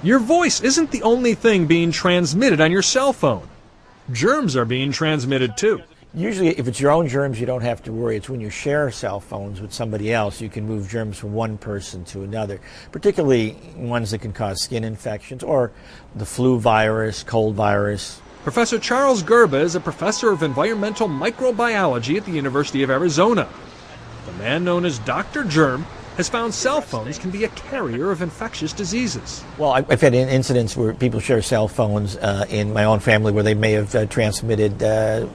Your voice isn't the only thing being transmitted on your cell phone. Germs are being transmitted too. Usually, if it's your own germs, you don't have to worry. It's when you share cell phones with somebody else, you can move germs from one person to another, particularly ones that can cause skin infections or the flu virus, cold virus. Professor Charles Gerba is a professor of environmental microbiology at the University of Arizona. The man known as Dr. Germ has found cell phones can be a carrier of infectious diseases. Well, I've had incidents where people share cell phones in my own family where they may have transmitted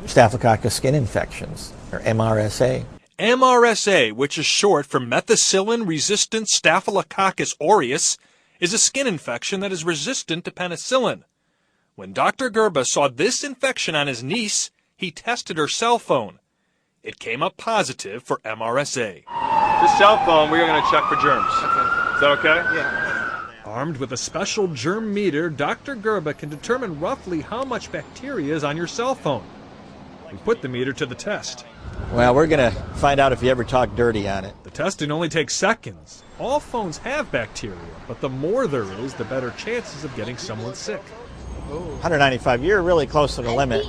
staphylococcus skin infections, or MRSA. MRSA, which is short for methicillin-resistant Staphylococcus aureus, is a skin infection that is resistant to penicillin. When Dr. Gerba saw this infection on his niece, he tested her cell phone. It came up positive for MRSA. This cell phone, we are going to check for germs. Okay. Is that okay? Yeah. Armed with a special germ meter, Dr. Gerba can determine roughly how much bacteria is on your cell phone. We put the meter to the test. Well, we're going to find out if you ever talk dirty on it. The testing only takes seconds. All phones have bacteria, but the more there is, the better chances of getting someone sick. 195, you're really close to the limit.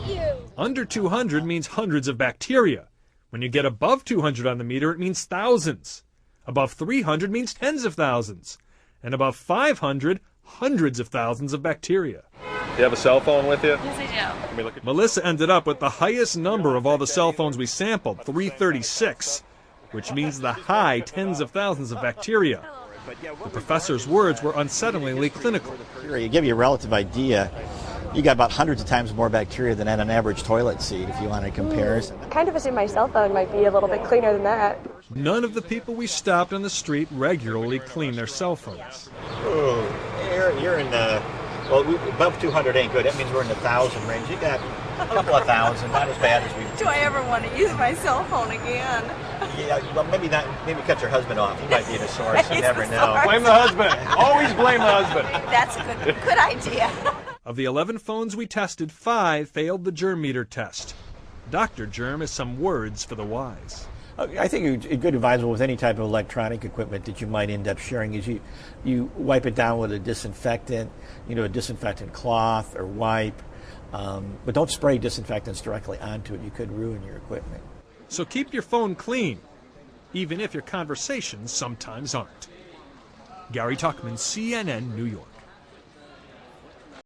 Under 200 means hundreds of bacteria. When you get above 200 on the meter, it means thousands. Above 300 means tens of thousands. And above 500, hundreds of thousands of bacteria. Do you have a cell phone with you? Yes, I do. Melissa ended up with the highest number of all the cell phones we sampled, 336, which means the high tens of thousands of bacteria. The professor's words were unsettlingly clinical. To give you a relative idea, you got about hundreds of times more bacteria than on an average toilet seat, if you want a comparison. Kind of assume my cell phone might be a little bit cleaner than that. None of the people we stopped on the street regularly clean their cell phones. Oh, you're in the, well, above 200 ain't good. That means we're in the 1,000 range. You got a couple of thousand, not as bad as we... Do I ever want to use my cell phone again? Yeah, well, maybe not. Maybe cut your husband off. He might be the source. You never know. Blame the husband. Always blame the husband. That's a good idea. Of the 11 phones we tested, 5 failed the germ meter test. Dr. Germ has some words for the wise. I think a good advisable with any type of electronic equipment that you might end up sharing is you wipe it down with a disinfectant, a disinfectant cloth or wipe, but don't spray disinfectants directly onto it. You could ruin your equipment. So keep your phone clean, even if your conversations sometimes aren't. Gary Tuckman, CNN, New York.